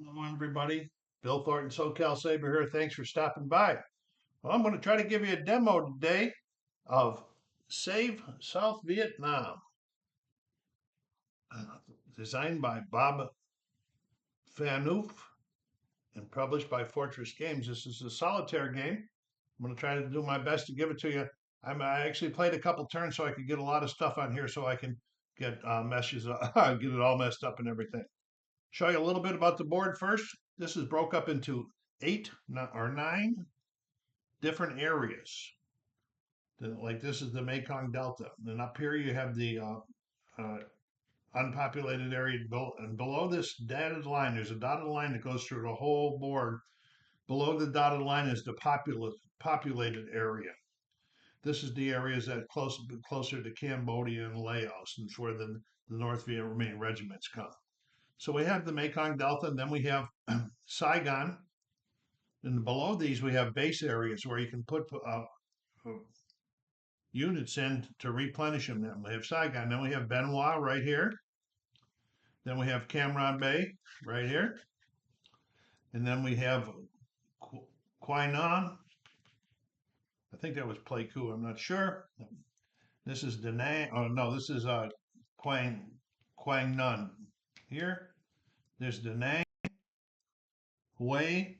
Hello, everybody. Bill Thornton, SoCal Saber here. Thanks for stopping by. Well, I'm going to try to give you a demo today of Save South Viet Nam, uh, designed by Bob Fanoof and published by Fortress Games. This is a solitaire game. I'm going to try to do my best to give it to you. I actually played a couple turns so I could get a lot of stuff on here so I can get meshes, get it all messed up and everything. Show you a little bit about the board first. This is broke up into 9 different areas. Like this is the Mekong Delta. Then up here you have the uh, unpopulated area, and below this dotted line, there's a dotted line that goes through the whole board. Below the dotted line is the populated area. This is the areas that closer to Cambodia and Laos, and it's where the North Vietnamese regiments come. So we have the Mekong Delta, and then we have Saigon. And below these, we have base areas where you can put units in to replenish them. Then we have Saigon. Then we have Benoit right here. Then we have Cam Ranh Bay right here. And then we have Quai Nam. I think that was Pleiku. I'm not sure. This is Da Nang. Oh, no, this is Quang Nun here. There's Da Nang, Hue,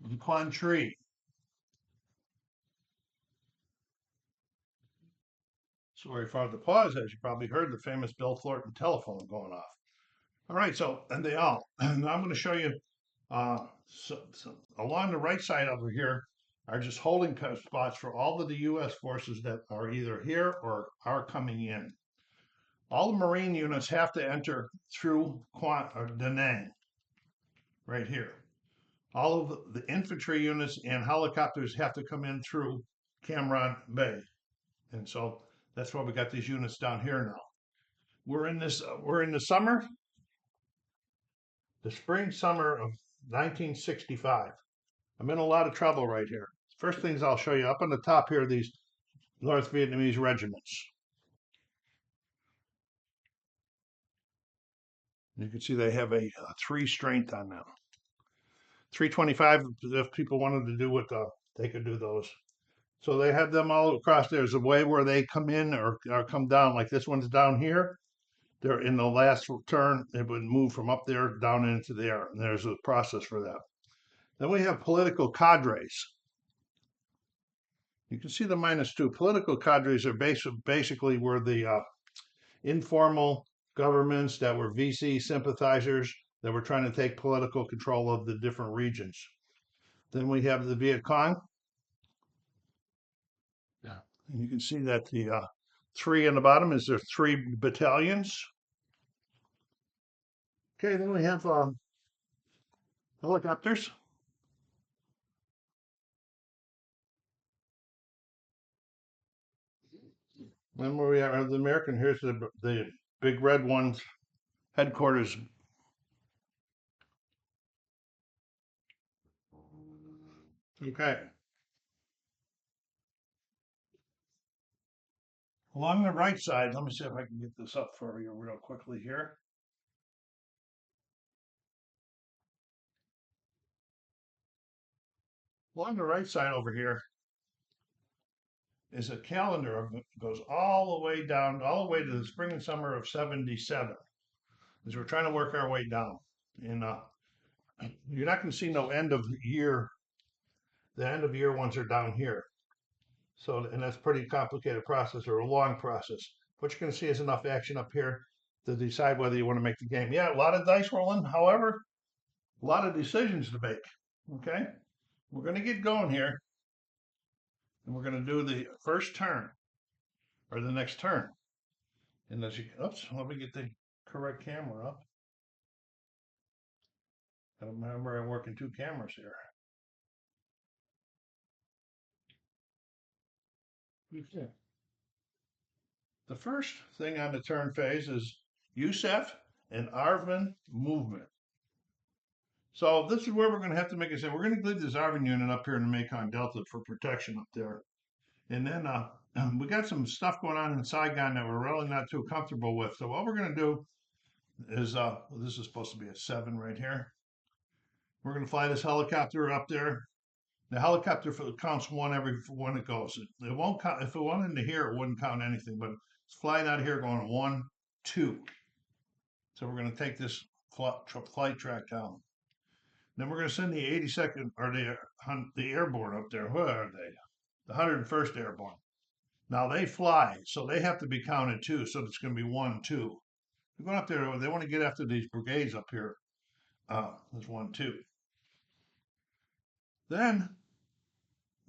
and Quan Tri. Sorry for the pause, as you probably heard the famous Bill Thornton telephone going off. All right, so and and I'm going to show you along the right side over here are just holding spots for all of the U.S. forces that are either here or are coming in. All the Marine units have to enter through Da Nang, right here. All of the infantry units and helicopters have to come in through Cam Ranh Bay, and so that's why we got these units down here now. We're in the summer, the spring summer of 1965. I'm in a lot of trouble right here. First things I'll show you up on the top here are these North Vietnamese regiments. You can see they have a 3 strength on them. 325 if people wanted to do what they could do those. So they have them all across. There's a way where they come in or come down. Like this one's down here. They're in the last turn. It would move from up there down into there. And there's a process for that. Then we have political cadres. You can see the -2. Political cadres are basically were the informal governments that were VC sympathizers that were trying to take political control of the different regions. Then we have the Viet Cong. Yeah. And you can see that the 3 on the bottom is their 3 battalions. Okay, then we have helicopters. Then where we are the American, here's the big red ones, headquarters. Okay. Along the right side, let me see if I can get this up for you real quickly here. Along the right side over here is a calendar that goes all the way down, all the way to the spring and summer of 77. As we're trying to work our way down. And you're not going to see no end of year. The end of year ones are down here. So, and that's a pretty complicated process or a long process. What you're going to see is enough action up here to decide whether you want to make the game. Yeah, a lot of dice rolling. However, a lot of decisions to make. Okay, we're going to get going here, and we're going to do the first turn or the next turn. And as you, oops, let me get the correct camera up. I remember I'm working 2 cameras here. Okay. The first thing on the turn phase is Yusef and Arvin movement. So this is where we're going to have to make a decision. We're going to leave this Arvin unit up here in the Mekong Delta for protection up there. And then we got some stuff going on in Saigon that we're really not too comfortable with. So what we're going to do is, this is supposed to be a 7 right here. We're going to fly this helicopter up there. The helicopter counts one every when it goes. It won't count if it went into here. It wouldn't count anything, but it's flying out of here going 1, 2. So we're going to take this flight track down. Then we're going to send the 82nd or the airborne up there. Where are they? The 101st Airborne. Now they fly, so they have to be counted too. So it's going to be 1, 2. We're going up there. They want to get after these brigades up here. There's 1, 2. Then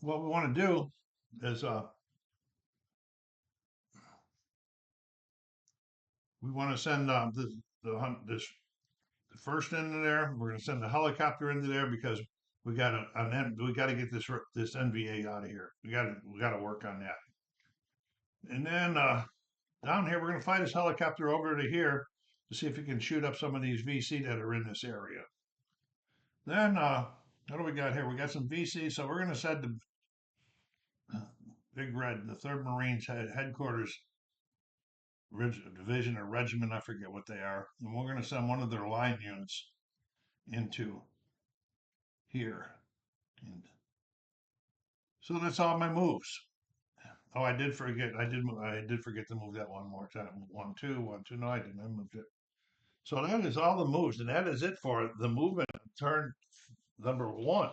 what we want to do is we want to send this the first into there. We're going to send the helicopter into there because we got to get this NVA out of here. We got to work on that. And then down here, we're going to fly this helicopter over to here to see if we can shoot up some of these VC that are in this area. Then what do we got here? We got some VC, so we're going to send the Big Red, the 3rd Marines headquarters division or regiment, I forget what they are, and we're going to send one of their line units into here. And so that's all my moves. Oh, I did forget. I did forget to move that one more time. 1, 2, 1, 2. No, I didn't. I moved it. So that is all the moves, and that is it for the movement turn number 1.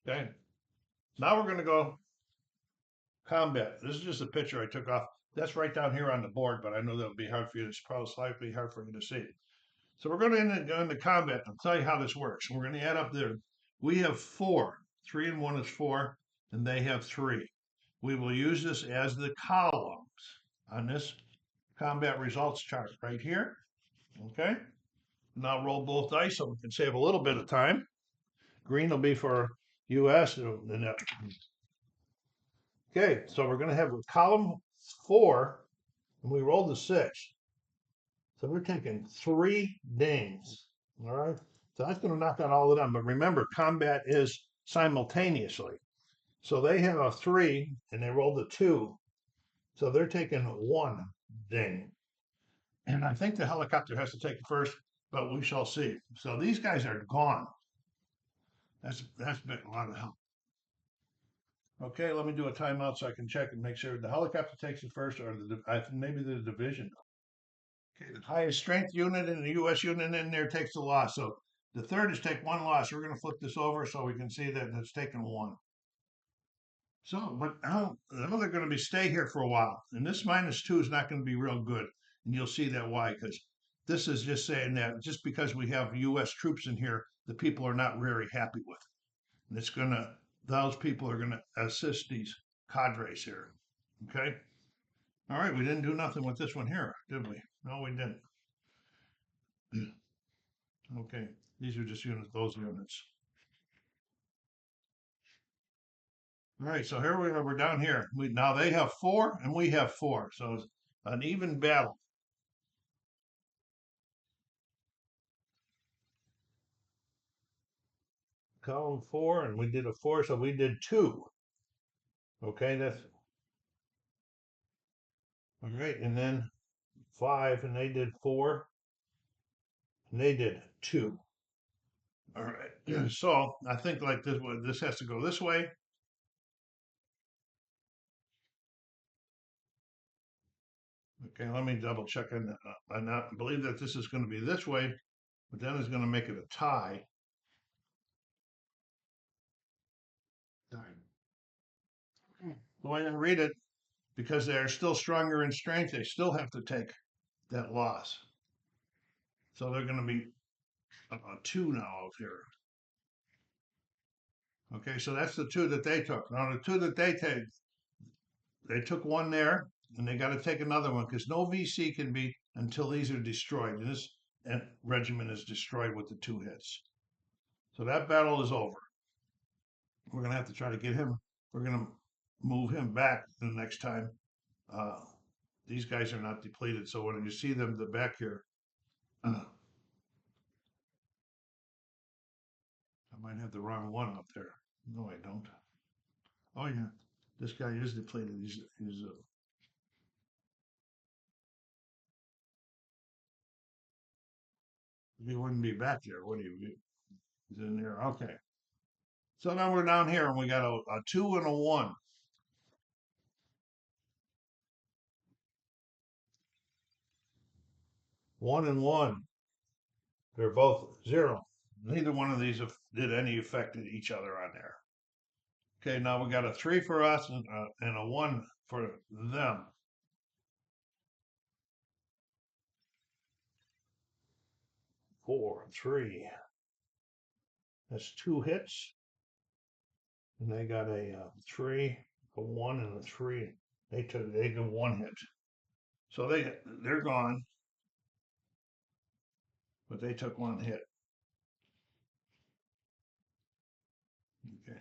Okay. Now we're going to go combat. This is just a picture I took off. That's right down here on the board, but I know that'll be hard for you to probably slightly hard for you to see. So we're going to go into combat. I'll tell you how this works. We're going to add up there. We have 4. 3 and 1 is 4, and they have 3. We will use this as the columns on this combat results chart right here. Okay. Now roll both dice so we can save a little bit of time. Green will be for U.S. Okay, so we're going to have a column 4, and we rolled the 6. So we're taking 3 dings. All right. So that's going to knock out all of them. But remember, combat is simultaneously. So they have a 3 and they rolled a 2. So they're taking 1 ding. And I think the helicopter has to take it first, but we shall see. So these guys are gone. That's been a lot of help. Okay, let me do a timeout so I can check and make sure the helicopter takes it first, or maybe the division. Okay, the highest strength unit in the U.S. unit in there takes the loss. So the 3rd is take 1 loss. We're going to flip this over so we can see that it's taken 1. So, but now they're going to stay here for a while, and this -2 is not going to be real good, and you'll see that why, because this is just saying that just because we have U.S. troops in here, the people are not very happy with it. And it's those people are going to assist these cadres here. Okay. All right. We didn't do nothing with this one here, did we? No, we didn't. Okay. These are just those units. All right. So here we are. We're down here. Now they have 4 and we have 4. So it's an even battle. Column 4, and we did a 4, so we did 2. Okay, that's all right. And then 5, and they did 4, and they did 2. All right. So I think like this has to go this way. Okay, let me double check on that. I not believe that this is going to be this way, but then it's going to make it a tie. The way I read it, because they're still stronger in strength, they still have to take that loss. So they're going to be a 2 now out here. Okay, so that's the 2 that they took. Now the 2 that they took 1 there, and they got to take another one because no VC can be until these are destroyed. And this regiment is destroyed with the 2 hits. So that battle is over. We're going to have to try to get him. We're going to move him back the next time. These guys are not depleted. So when you see them the back here, I might have the wrong one up there. No, I don't. Oh yeah, this guy is depleted. He's he wouldn't be back there, would he? Is in here. Okay. So now we're down here and we got a 2 and a 1. 1 and 1. They're both 0. Neither one of these did any effect at each other on there. Okay, now we got a 3 for us and a 1 for them. 4, 3. That's 2 hits. And they got a 3, a 1, and a 3. They did 1 hit. So they're gone, but they took 1 hit. Okay.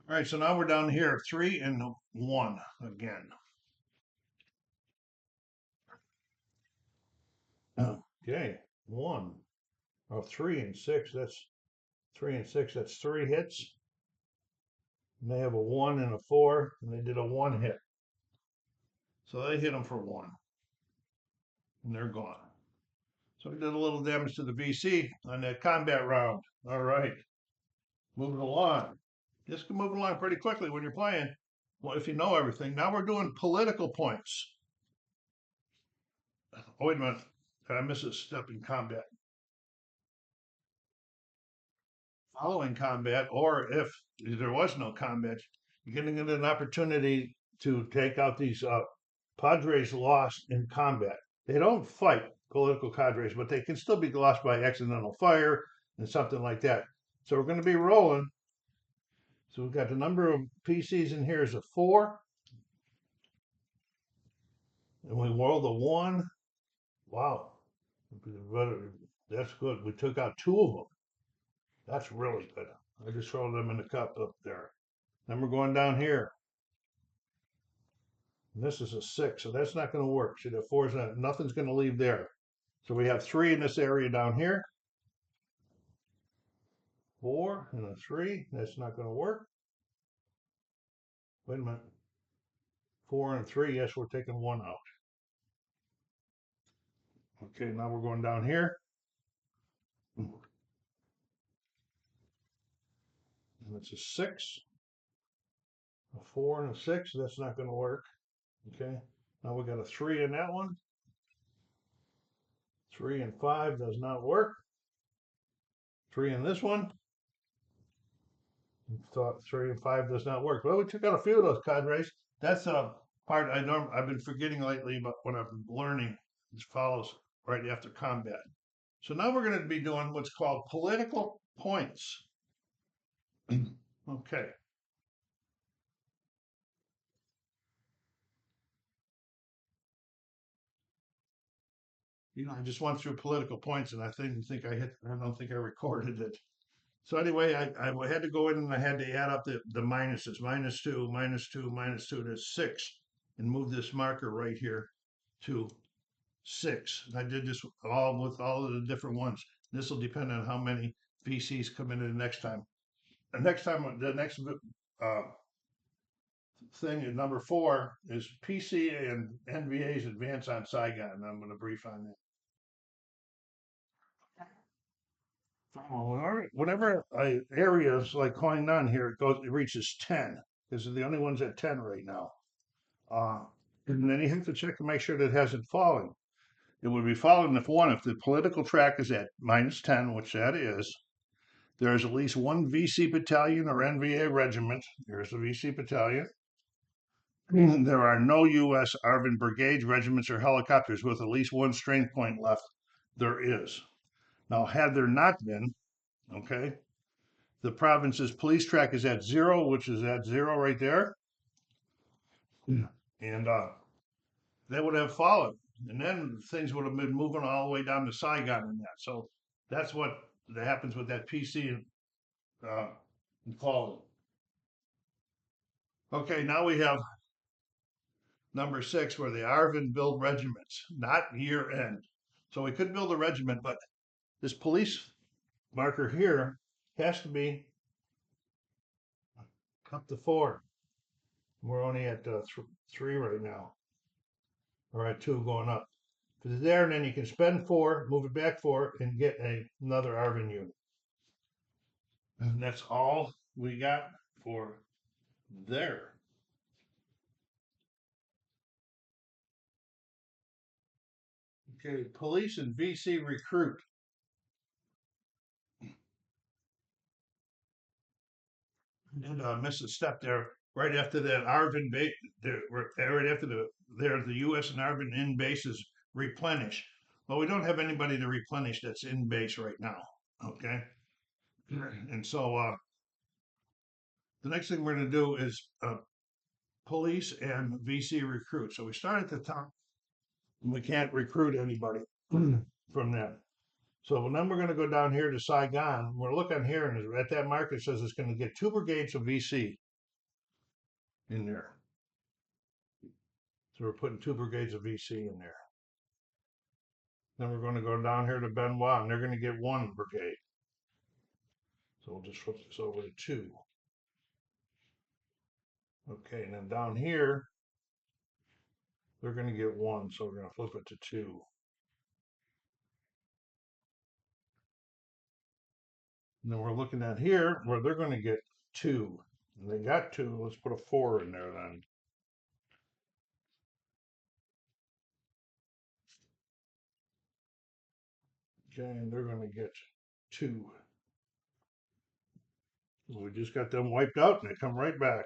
All right, so now we're down here, 3 and 1 again. Okay, 1. Oh, 3 and 6. That's 3 and 6. That's 3 hits. And they have a 1 and a 4, and they did a 1 hit. So they hit them for 1, and they're gone. So we did a little damage to the VC on that combat round. All right, moving along. This can move along pretty quickly when you're playing. Well, if you know everything. Now we're doing political points. Oh, wait a minute. Did I miss a step in combat? Following combat, or if there was no combat, you're going to get an opportunity to take out these Padres lost in combat. They don't fight political cadres, but they can still be lost by accidental fire and something like that. So we're going to be rolling. So we've got the number of PCs in here is a 4. And we rolled a 1. Wow. That's good. We took out 2 of them. That's really good. I just rolled them in the cup up there. Then we're going down here. And this is a 6, so that's not going to work. See, the 4 is not, nothing's going to leave there. So we have 3 in this area down here. 4 and a 3. That's not going to work. Wait a minute. 4 and 3. Yes, we're taking 1 out. Okay, now we're going down here. And it's a 6. A 4 and a 6. That's not going to work. Okay. Now we got a 3 in that one. 3 and 5 does not work. 3 in this one. Thought 3 and 5 does not work. Well, we took out a few of those cadres. That's a part I've been forgetting lately, but when I've been learning, it follows right after combat. So now we're going to be doing what's called political points. Okay. I just went through political points, and I think I hit. I don't think I recorded it. So anyway, I had to go in and I had to add up the minuses. -2, -2, -2 to 6, and move this marker right here to 6. And I did this all with all of the different ones. This will depend on how many VCs come in the next time. The next uh, thing at number 4 is PC and NVA's advance on Saigon. And I'm going to brief on that. Whenever areas like Huangnan here, it reaches 10. This is the only ones at 10 right now. And then you have to check to make sure that it hasn't fallen. It would be fallen if the political track is at -10, which that is. There is at least one VC battalion or NVA regiment. There's the VC battalion. There are no U.S. Arvin brigades, regiments, or helicopters with at least one strength point left. There is. Now, had there not been, okay, the province's police track is at 0, which is at 0 right there. And they would have fallen. And then things would have been moving all the way down to Saigon and that. So that's what happens with that PC and falling. Okay, now we have number 6, where the Arvin build regiments, not year end. So we could build a regiment, but this police marker here has to be up to 4. We're only at 3 right now, or at 2 going up. If it's there, and then you can spend 4, move it back 4, and get another ARVN unit. And that's all we got for there. Okay, police and VC recruit. And miss a step there. Right after that, ARVN base, right after the U.S. and ARVN in bases replenish. Well, we don't have anybody to replenish that's in base right now. Okay, and so the next thing we're going to do is police and VC recruit. So we start at the top, and we can't recruit anybody from that. So then we're going to go down here to Saigon. We're looking here, and at that mark it says it's going to get 2 brigades of VC in there. So we're putting 2 brigades of VC in there. Then we're going to go down here to Benoit, and they're going to get 1 brigade. So we'll just flip this over to 2. Okay, and then down here, they're going to get 1, so we're going to flip it to 2. And then we're looking at here where they're going to get 2. And they got 2. Let's put a 4 in there then. Okay, and they're going to get 2. We just got them wiped out, and they come right back.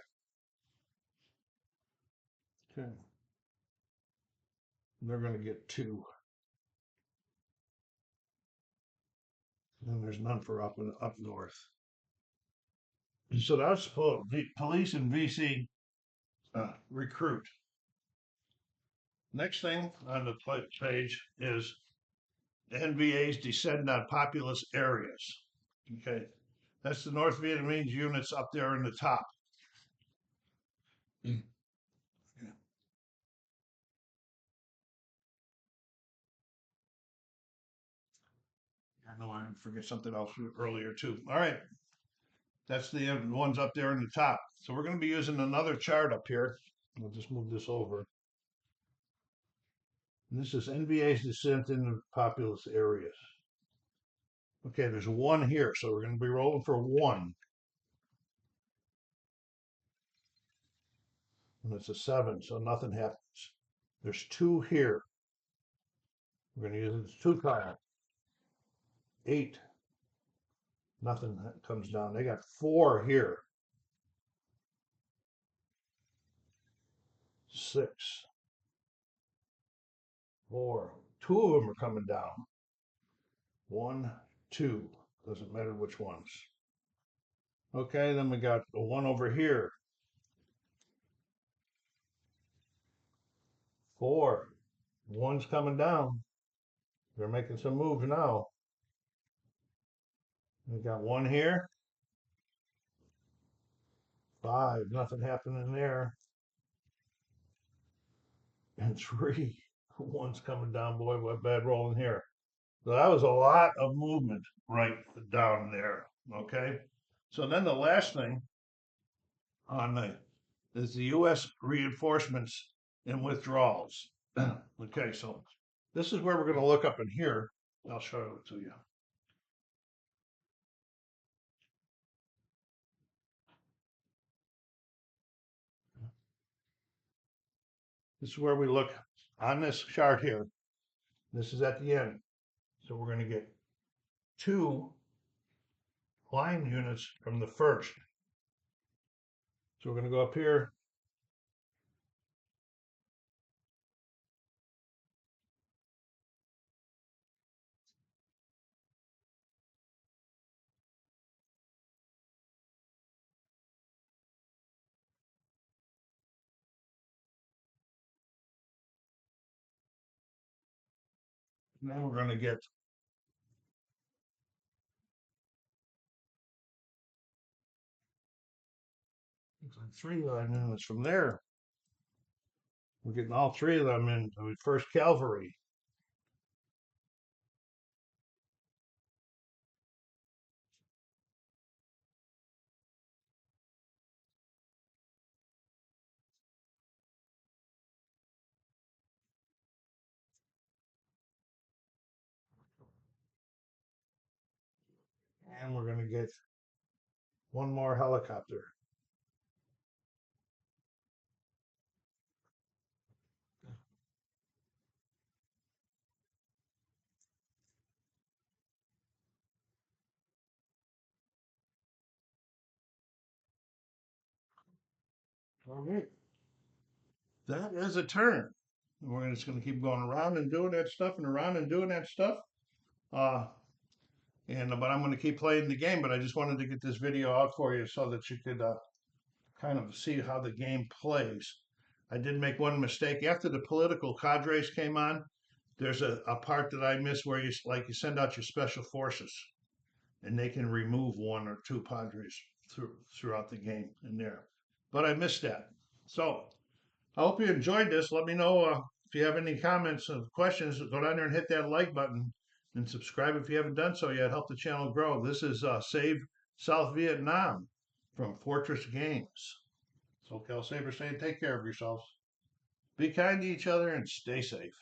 Okay. And they're going to get 2. And there's none for up north. So that's the police and VC recruit. Next thing on the page is NVAs descend on populous areas. Okay, that's the North Vietnamese units up there in the top. Okay. I know I forget something else earlier too. All right, that's the ones up there in the top. So we're going to be using another chart up here. We'll just move this over. And this is NVA's descent into populous areas. Okay, there's 1 here, so we're going to be rolling for 1. And it's a 7, so nothing happens. There's 2 here. We're going to use this 2 tile. 8. Nothing comes down. They got 4 here. 6. 4. 2 of them are coming down. 1, 2. Doesn't matter which ones. Okay, then we got the 1 over here. 4. 1's coming down. They're making some moves now. We got 1 here. 5. Nothing happening there. And 3. 1's coming down. Boy, what bad rolling here. So that was a lot of movement right down there. Okay. So then the last thing on the is the U.S. reinforcements and withdrawals. Okay, so this is where we're going to look up in here. I'll show it to you. This is where we look on this chart here. This is at the end. So we're going to get 2 line units from the first. So we're going to go up here. And then we're going to get 3 line units from there. We're getting all 3 of them in the first cavalry. to get one more helicopter. All right. That is a turn. We're just going to keep going around and doing that stuff and around and doing that stuff. Uh, but I'm going to keep playing the game. But I just wanted to get this video out for you so that you could kind of see how the game plays. I did make one mistake after the political cadres came on. There's a part that I missed where you send out your special forces, and they can remove one or two padres throughout the game in there. But I missed that. So I hope you enjoyed this. Let me know if you have any comments or questions. Go down there and hit that like button and subscribe if you haven't done so yet. Help the channel grow. This is Save South Viet Nam from Fortress Games. So Cal Saber saying take care of yourselves. Be kind to each other and stay safe.